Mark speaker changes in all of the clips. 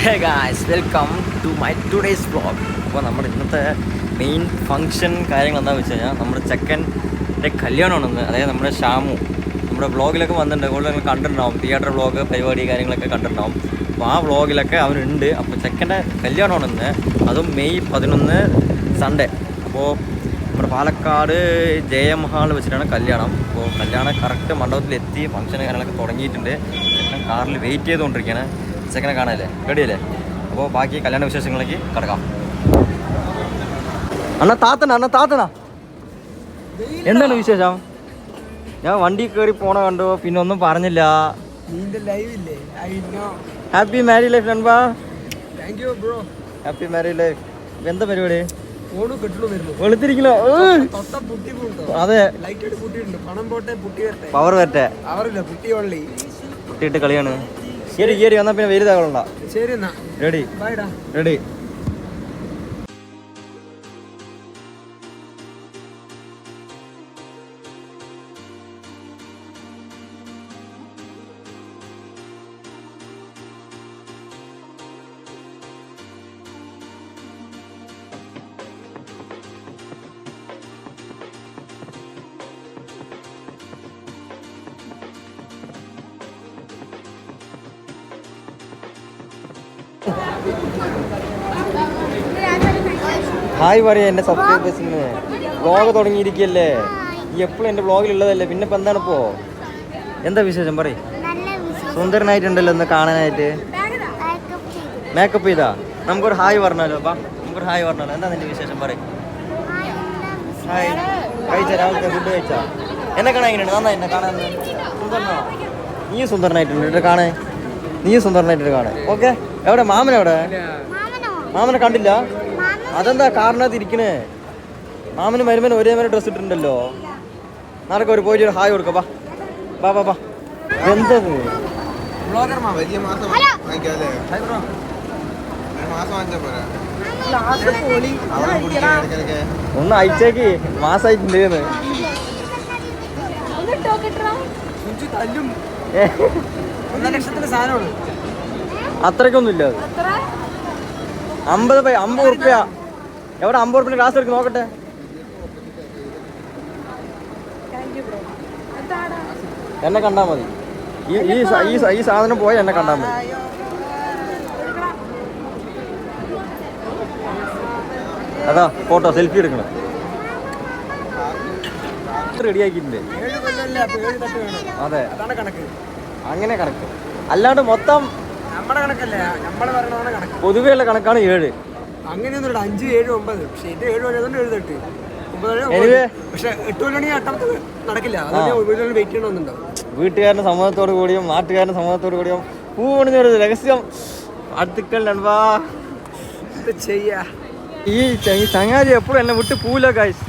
Speaker 1: Hey guys, welcome to my today's vlog. അപ്പോൾ നമ്മുടെ ഇന്നത്തെ മെയിൻ ഫങ്ഷൻ കാര്യങ്ങൾ എന്താണെന്ന് വെച്ച് കഴിഞ്ഞാൽ നമ്മുടെ ചെക്കൻ്റെ കല്യാണമാണെന്ന്. അതായത് നമ്മുടെ ഷാമു നമ്മുടെ വ്ളോഗിലൊക്കെ വന്നിട്ടുണ്ട്. കൂടുതൽ നിങ്ങൾ കണ്ടിട്ടുണ്ടാവും, തിയേറ്റർ വ്ളോഗ് പരിപാടി കാര്യങ്ങളൊക്കെ കണ്ടിട്ടുണ്ടാവും. അപ്പോൾ ആ വ്ളോഗിലൊക്കെ അവനുണ്ട്. അപ്പോൾ ചെക്കൻ്റെ കല്യാണമാണെന്ന്, അതും മെയ് 11 സൺഡേ. അപ്പോൾ നമ്മുടെ പാലക്കാട് JM ഹാളിൽ വെച്ചിട്ടാണ് കല്യാണം. അപ്പോൾ കല്യാണം കറക്റ്റ് മണ്ഡപത്തിലെത്തി, ഫംഗ്ഷൻ കാര്യങ്ങളൊക്കെ തുടങ്ങിയിട്ടുണ്ട്. ചെക്കൻ കാറിൽ വെയിറ്റ് ചെയ്തുകൊണ്ടിരിക്കുകയാണ്. ചെക്കനെ കാണാനല്ലേ, റെഡിയല്ലേ? അപ്പോൾ ബാക്കി കല്യാണ വിശേഷങ്ങളിലേക്ക് കിടക്കാം. അണ്ണ താത്തണ എന്താണ് വിശേഷം? ഞാൻ വണ്ടി കയറി പോണ കണ്ടു, പിന്നെ ഒന്നും പറഞ്ഞില്ല. ഹാപ്പി മാരീഡ് ലൈഫ് നൻപാ. Happy married life. എന്താ പരിപാടി? വെളുത്തിരിക്കലോ? അതെ, പവർ വരട്ടെ. പുട്ടിയിട്ട് കളിയാണ്. ശരി ശരി, വന്നാൽ പിന്നെ വലുതാകളുണ്ട. ശരി എന്നാ, റെഡി റെഡി. ഹായ് പറയാ എൻ്റെ സബ്സ്ക്രൈബേഴ്സിന്. വ്ളോഗ് തുടങ്ങിയിരിക്കുകയല്ലേ, ഈ എപ്പോഴും എൻ്റെ വ്ളോഗിലുള്ളതല്ലേ, പിന്നെ ഇപ്പം എന്താണ് ഇപ്പോൾ? എന്താ വിശേഷം പറയും? സുന്ദരനായിട്ടുണ്ടല്ലോ ഒന്ന് കാണാനായിട്ട്. മേക്കപ്പ് ചെയ്താ? നമുക്കൊരു ഹായ് പറഞ്ഞാലോ? അപ്പം നമുക്കൊരു ഹായ് പറഞ്ഞാലോ? എന്താ നിൻ്റെ വിശേഷം പറയും? ഹായ്. കഴിച്ചാ? രാവിലത്തെ ഫുഡ് കഴിച്ചാ? എന്നെ കാണാൻ എങ്ങനെയുണ്ട്? നന്നായി എന്നെ കാണാൻ. സുന്ദരനാ? നീ സുന്ദരനായിട്ടുണ്ട് കാണാൻ. നീ സുന്ദരനായിട്ടുണ്ട് കാണാൻ. ഓക്കെ. എവിടെ മാമനെവിടെ? മാമനെ കണ്ടില്ല? അതെന്താ കാറിനകത്ത് ഇരിക്കണേ? മാമന് മരുമന് ഒരേ മേലെ ഡ്രസ്സ് ഇട്ടിട്ടുണ്ടല്ലോ. നടക്ക, ഒരു പോയിട്ട് ഒരു ഹായ് കൊടുക്ക. ബാ ബാ ബാ. എന്തത്? ഒന്ന് അയച്ചേക്ക്, മാസായിട്ടുണ്ട്. അത്രയ്ക്കൊന്നും ഇല്ല. 50 ഉറുപ്പ്യ. എവിടെ 50 ഉറുപ്പ്യ ക്ലാസ് എടുക്കും നോക്കട്ടെ. എന്നെ കണ്ടാൽ മതി. ഈ സാധനം പോയി എന്നെ കണ്ടാൽ മതി. അതാ ഫോട്ടോ സെൽഫി എടുക്കണം. റെഡി ആക്കിയിട്ടുണ്ട്. അതെ, അങ്ങനെ കണക്ക്. അല്ലാണ്ട് മൊത്തം പൊതുവെയുള്ള കണക്കാണ് 7.
Speaker 2: അങ്ങനെയൊന്നും 5, 7, 9. പക്ഷെ എന്റെ 7 വരെയുണ്ട്, 7, 8, 9. പക്ഷെ 8 കൊല്ലണി അട്ടമത്ത് നടക്കില്ല. വെയിറ്റ് ചെയ്യണമെന്നുണ്ടാവും.
Speaker 1: വീട്ടുകാരന്റെ സമ്മതത്തോടു കൂടിയും നാട്ടുകാരന്റെ സമ്മതത്തോടു കൂടിയും പൂവണിഞ്ഞൊരു രഹസ്യം അടുത്തിക്കൽ നൻപാ
Speaker 2: ചെയ്യാ.
Speaker 1: ഈ ചങ്ങാതി എപ്പോഴും എന്നെ വിട്ട് പോവില്ല ഗൈസ്.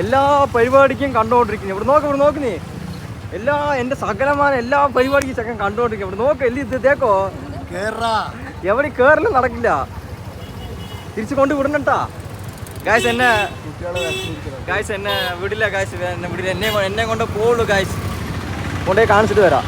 Speaker 1: എല്ലാ പരിപാടിക്കും കണ്ടുകൊണ്ടിരിക്കുന്നു. ഇവിടെ നോക്ക് നീ. എല്ലാ എൻ്റെ സകലമായ എല്ലാ പരിപാടിക്കും ചെക്കൻ കണ്ടുകൊണ്ടിരിക്കും. ഇവിടെ നോക്ക്, എല്ലാം ഇത് തേക്കോ. എവിടെ കേറലും നടക്കില്ല. തിരിച്ചു കൊണ്ട് വിടണട്ടാ ഗായ്സ്. എന്നെ വിടില്ല ഗായ്സ്. എന്നെ വിടില്ല. എന്നെ കൊണ്ട് പോവുള്ളൂ ഗായ്സ്. കൊണ്ടേ കാണിച്ചിട്ട് വരാം.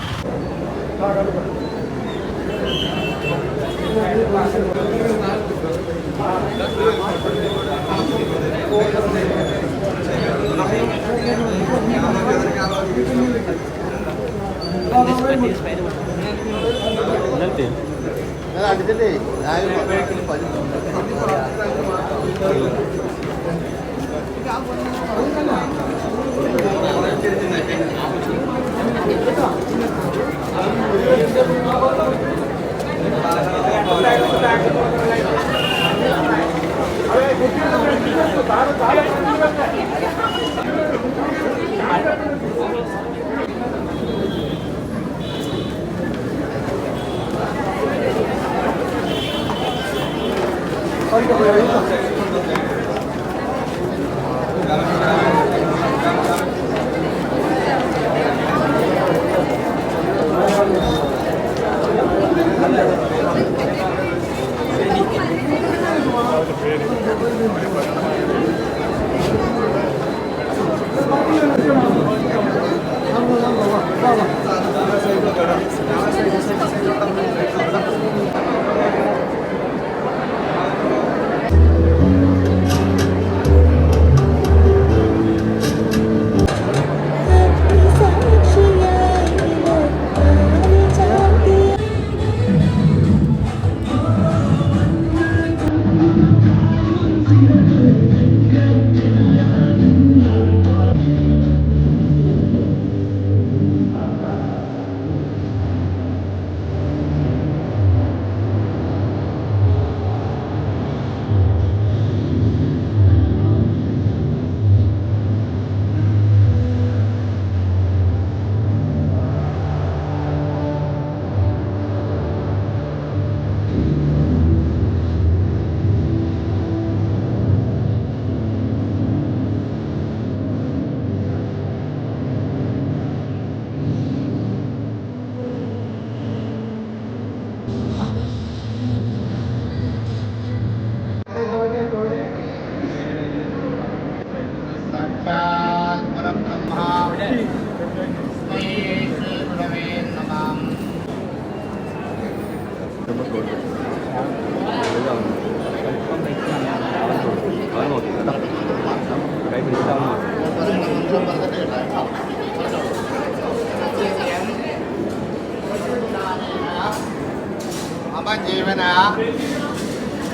Speaker 3: Apa ജീവനാ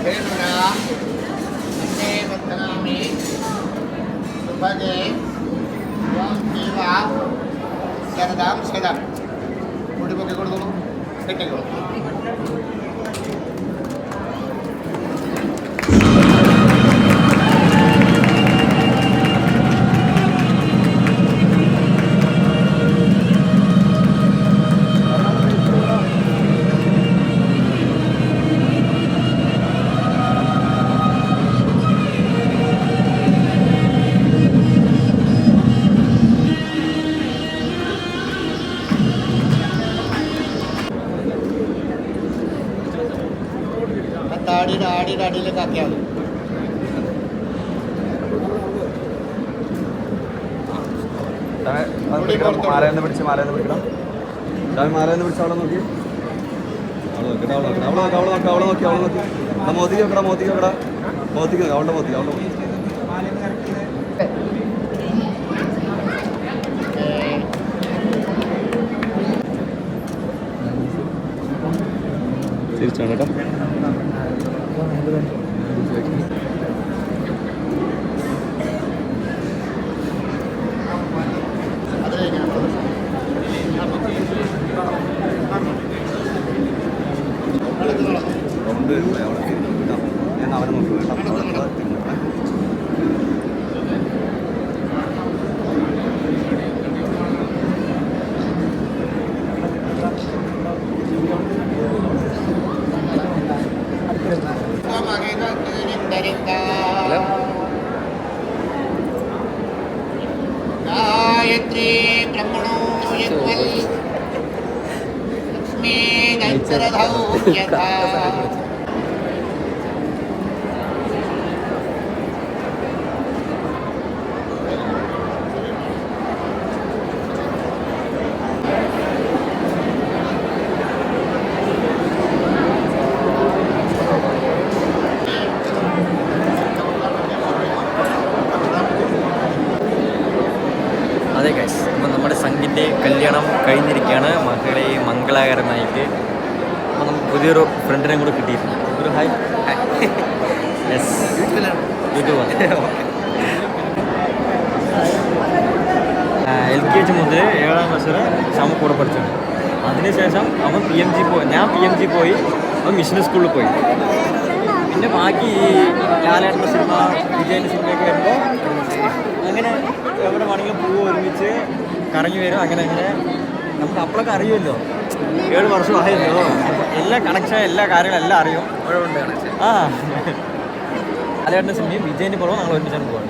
Speaker 3: ഹേതുനാ അന്നേ വർത്തനാമി സുഭഗേ ത്വം ജീവ ശരദാം ശതം മുടി പൊക്കി കൊടുത്തോളൂ കെട്ടിക്കോളൂ താടിയുടെ അടിയിലേക്ക് ആക്കിയാൽ മതി
Speaker 4: മാലയെന്ന് പിടിക്കണം മാലയെന്ന് പിടിച്ച് അവളെ നോക്കി അവളെ നോക്കി മോത്തിക്ക് വെക്കടാ അവളുടെ മോത്തി തിരിച്ചാണ് കേട്ടോ ഞാൻ അവനെ നോക്കി
Speaker 3: गायत्री ब्रह्मणो यद्वल् लक्ष्मी नैचरधौ यथा
Speaker 1: അതെ ഗൈസ്, അപ്പം നമ്മുടെ സംഘിൻ്റെ കല്യാണം കഴിഞ്ഞിരിക്കുകയാണ്. മകളെ മംഗളകരമായിട്ട് അപ്പോൾ നമുക്ക് പുതിയൊരു ഫ്രണ്ടിനെ കൂടെ കിട്ടിയിട്ടുണ്ട്. ഒരു ഹായ് യെസ് യൂട്യൂബാണ്. LKG മുതൽ 7ാം ക്ലാസ് വരെ ഷാമ കൂടെ പഠിച്ചിട്ടുണ്ട്. അതിനുശേഷം അവൻ PMG പോയി, ഞാൻ PMG പോയി, അവൻ മിഷൻ സ്കൂളിൽ പോയി. പിന്നെ ബാക്കി ഈ ലാലേട്ടൻ്റെ സിനിമ, വിജയൻ്റെ സിനിമയൊക്കെ വരുമ്പോൾ അങ്ങനെ എവിടെ വേണമെങ്കിലും പൂവ് ഒരുമിച്ച് കറങ്ങി വരും. അങ്ങനെ നമുക്ക് അപ്പോഴൊക്കെ അറിയുമല്ലോ, 7 വർഷമായല്ലോ, അപ്പോൾ എല്ലാ കണക്ഷൻ എല്ലാ കാര്യങ്ങളും എല്ലാം അറിയും. ആ ലാലേട്ടൻ്റെ സിനിമയും വിജയൻ്റെ പടവും ഞങ്ങൾ ഒരുമിച്ചാണ് പോകാം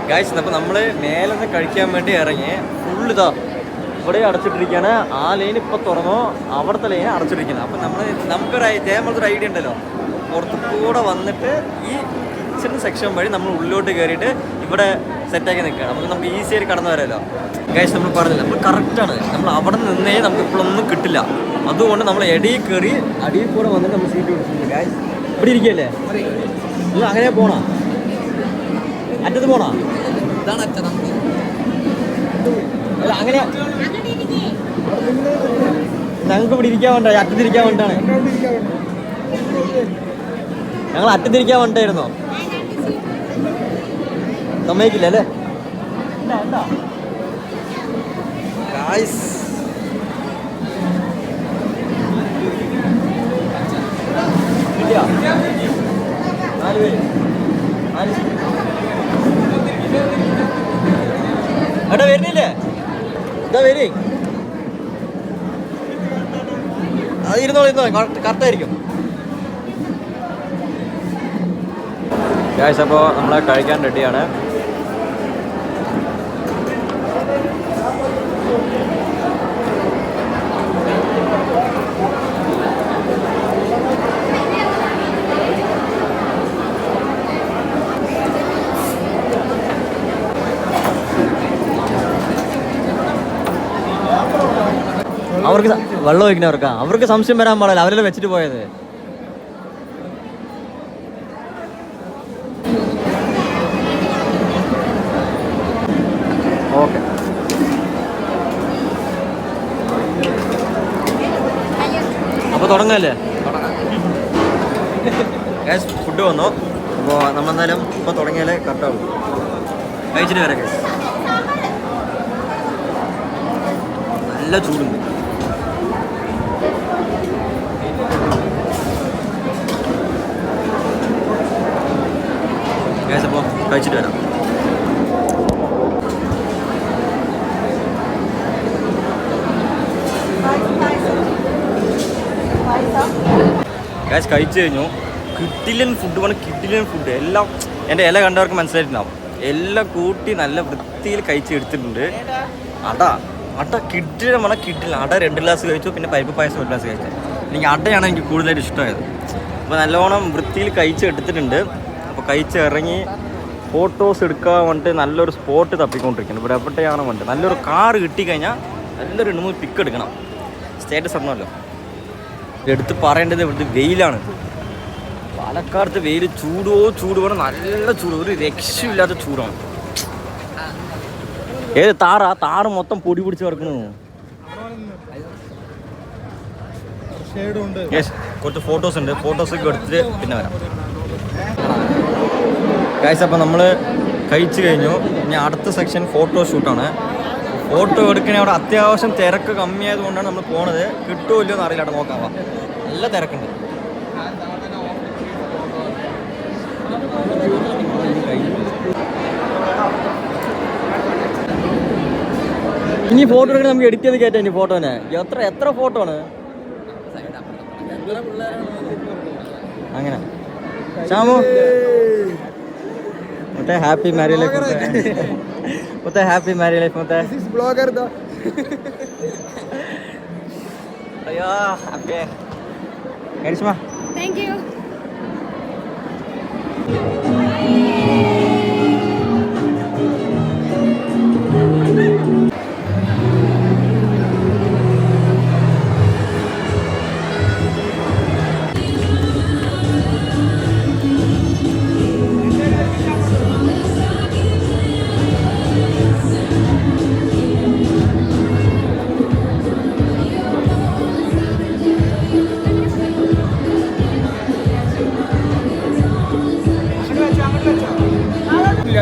Speaker 1: ഗായ്സ്. അപ്പോൾ നമ്മൾ മേലെ നിന്ന് കഴിക്കാൻ വേണ്ടി ഇറങ്ങി ഫുള്ള് ഇതാ ഇവിടെ അടച്ചിട്ടിരിക്കുകയാണ്. ആ ലൈൻ ഇപ്പോൾ തുറന്നോ, അവിടുത്തെ ലൈൻ അടച്ചിട്ടിരിക്കുന്നത്. അപ്പോൾ നമുക്കൊരു ഇതേപോലത്തെ ഐഡിയ ഉണ്ടല്ലോ, പുറത്തു കൂടെ വന്നിട്ട് ഈ കിച്ചൺ സെക്ഷൻ വഴി നമ്മൾ ഉള്ളിലോട്ട് കയറിയിട്ട് ഇവിടെ സെറ്റാക്കി നിൽക്കുകയാണ്. നമുക്ക് ഈസി ആയിട്ട് കടന്നു വരാമല്ലോ ഗൈസ്. നമ്മൾ പറഞ്ഞില്ല, നമ്മൾ കറക്റ്റാണ്. നമ്മൾ അവിടെ നിന്നേ നമുക്ക് ഇപ്പോഴൊന്നും കിട്ടില്ല. അതുകൊണ്ട് നമ്മൾ ഇടയിൽ കയറി അടിയിൽ കൂടെ വന്നിട്ട് നമ്മൾ സീറ്റ് പിടിച്ചിട്ടുണ്ട് ഗൈസ്. ഇവിടെ ഇരിക്കുകയല്ലേ, നിങ്ങൾ അങ്ങനെ പോണോ? അറ്റത്ത് പോണോ? അല്ല അങ്ങനെ ഞങ്ങൾക്ക് ഇവിടെ ഇരിക്കാൻ വേണ്ട, അറ്റത്തിരിക്കാൻ വേണ്ടിയാണ്. ഞങ്ങൾ അറ്റത്തിരിക്കാൻ വേണ്ടായിരുന്നോ? സമ്മതിക്കില്ല അല്ലേ ഗായ്സ്? കിട്ടിയോ? 4 പേര് എടാ വരുന്നില്ലേ? ഇതാ വരി, അത് ഇരുന്നോളൂ, കറക്റ്റായിരിക്കും ഗായ്സ്. അപ്പോൾ നമ്മൾ കഴിക്കാൻ റെഡിയാണ്. അവർക്ക് വെള്ളം ഒഴിക്കുന്നവർക്കാ, അവർക്ക് സംശയം വരാൻ പാടില്ല, അവരെല്ലാം വെച്ചിട്ട് പോയത്. ഓക്കെ, അപ്പോൾ തുടങ്ങല്ലേ? ഫുഡ് വന്നു. അപ്പോൾ നമ്മളെന്തായാലും ഇപ്പോൾ തുടങ്ങിയാലേ കറക്റ്റാവും. കഴിച്ചിട്ട് വരാം. നല്ല ചൂടുണ്ട്. അപ്പോൾ കഴിച്ചിട്ട് വരാം. ഗൈസ് കഴിച്ചു കഴിഞ്ഞു. കിട്ടില്ലൻ ഫുഡ് വേണം, കിട്ടില്ലൻ ഫുഡ്. എല്ലാം എൻ്റെ ഇല കണ്ടവർക്ക് മനസ്സിലായിട്ടുണ്ടാവും. എല്ലാം കൂട്ടി നല്ല വൃത്തിയിൽ കഴിച്ചെടുത്തിട്ടുണ്ട്. അട കിട്ടില്ല വേണം, കിട്ടില്ല. അട 2 ഗ്ലാസ് കഴിച്ചു, പിന്നെ പരിപ്പ് പായസം 1 ഗ്ലാസ് കഴിച്ചു. എനിക്ക് അടയാണ് എനിക്ക് കൂടുതലായിട്ട് ഇഷ്ടമായത്. അപ്പോൾ നല്ലോണം വൃത്തിയിൽ കഴിച്ചെടുത്തിട്ടുണ്ട്. അപ്പോൾ കഴിച്ചിറങ്ങി ഫോട്ടോസ് എടുക്കാൻ വേണ്ടിയിട്ട് നല്ലൊരു സ്പോട്ട് തപ്പിക്കൊണ്ടിരിക്കുന്നു. ഇവിടെ എവിടെയാണ് വേണ്ടത്? നല്ലൊരു കാറ് കിട്ടിക്കഴിഞ്ഞാൽ നല്ലൊരു 2-3 പിക്ക് എടുക്കണം. സ്റ്റേറ്റസ് ഇടണമല്ലോ. എടുത്ത് പറയേണ്ടത് ഇവിടുത്തെ വെയിലാണ്. പാലക്കാടത്തെ വെയിൽ ചൂട് വേണം, നല്ല ചൂട്, ഒരു രക്ഷയില്ലാത്ത ചൂടാണ്. ഏത് താറ് മൊത്തം പൊടി പിടിച്ച് കിടക്കുന്നു. കുറച്ച് ഫോട്ടോസ് ഉണ്ട്, ഫോട്ടോസൊക്കെ എടുത്തിട്ട് പിന്നെ വരാം. ഗൈസ്, അപ്പോൾ നമ്മൾ കഴിച്ചു കഴിഞ്ഞു. ഇനി അടുത്ത സെക്ഷൻ ഫോട്ടോ ഷൂട്ടാണ്. ഫോട്ടോ എടുക്കണേ അവിടെ അത്യാവശ്യം തിരക്ക് കമ്മിയായത് കൊണ്ടാണ് നമ്മൾ പോണത്. കിട്ടുമോ ഇല്ലയോ എന്ന് അറിയില്ല, അവിടെ നോക്കാം. നല്ല തിരക്കുണ്ട്. ഇനി ഫോട്ടോ എടുക്കണേ, നമുക്ക് എഡിറ്റ് ചെയ്ത് കയറ്റാം. ഇനി ഫോട്ടോനെ എത്ര ഫോട്ടോ ആണ് അങ്ങനെ? ശ്യാമു ಮತ್ತೆ ಹ್ಯಾಪಿ ಮ್ಯಾರಿ ಲೈಫ್ ಮತ್ತೆ ಹ್ಯಾಪಿ ಮ್ಯಾರಿ ಲೈಫ್ ಮತ್ತೆ ಬ್ಲಾಗರ್ ದ ಅಯ್ಯೋ ಹ್ಯಾಪಿ ಕರಿಷ್ಮಾ
Speaker 5: ಥ್ಯಾಂಕ್ ಯು.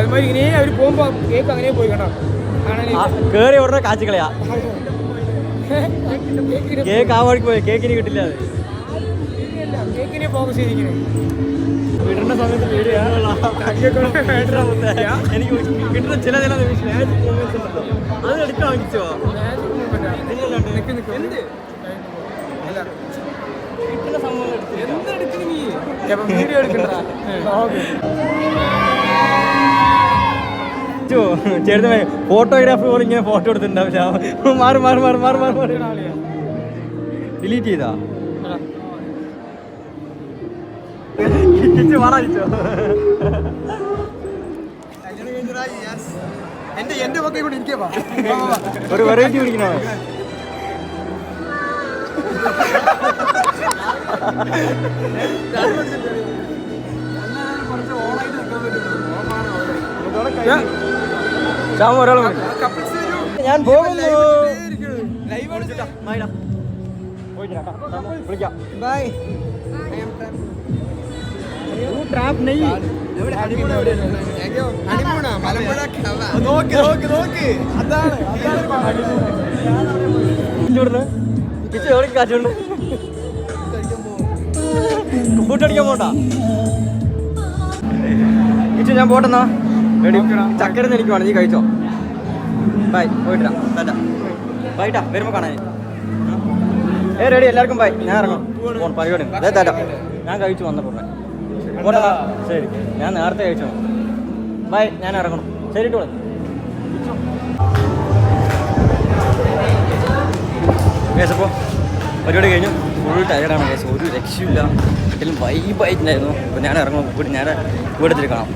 Speaker 2: അതുമാതിരി ഇങ്ങനെ അവർ പോകുമ്പോൾ കേക്ക് അങ്ങനെ പോയി കേട്ടോ.
Speaker 1: കേറി ഉടനെ കാച്ചിക്കളയാ. കേക്ക് ആ വഴിക്ക് പോയി, കേക്കിന് കിട്ടില്ല. അത്
Speaker 2: കേക്കിനെ ഫോക്കസ് ചെയ്തിങ്ങനെ
Speaker 1: വിടുന്ന സമയത്ത് എനിക്ക് കിട്ടുന്ന ചില നിമിഷം അത് എടുക്കാൻ വാങ്ങിച്ചോ? കിട്ടുന്ന സംഭവം എന്തെടുക്കുന്നു നീ? വീഡിയോ എടുക്കണ്ട. ചേർന്ന് ഫോട്ടോഗ്രാഫി പോലെ ഇങ്ങനെ ഫോട്ടോ എടുത്തിട്ടുണ്ടാവില്ല. മാറി ഡിലീറ്റ് ചെയ്താ ഒരു വെറൈറ്റി പിടിക്കണ. ഞാൻ പോകുന്നു. ബൈ. ട്രാപ്പ് നെയ് കാച്ചുണ്ട്. ഫുഡടിക്കാൻ പോണ്ട കിച്ചു. ഞാൻ പോട്ടെന്നാ. ചക്കരന്ന് എനിക്ക് വേണം, നീ കഴിച്ചോ. ബൈ, പോയിട്ടാ. ബൈട്ടാ, വരുമ്പോ കാണാൻ. റെഡി, എല്ലാവർക്കും ബൈ. ഞാൻ ഇറങ്ങും. പരിപാടി തേറ്റാ. ഞാൻ കഴിച്ചു വന്നപ്പോ പോട്ടെന്നാ. ശരി, ഞാൻ നേരത്തെ കഴിച്ചു. ബൈ, ഞാൻ ഇറങ്ങണം. ശരി ഇട്ടോളെ. കേസപ്പോൾ പരിപാടി കഴിഞ്ഞു. ഫുൾ ടയർഡാണ് കേസ്, ഒരു രക്ഷയില്ല. വീട്ടിലും വൈബായിട്ടുണ്ടായിരുന്നു. അപ്പോൾ ഞാൻ ഇറങ്ങും. ഞാൻ വീടെത്തിരി കാണാം.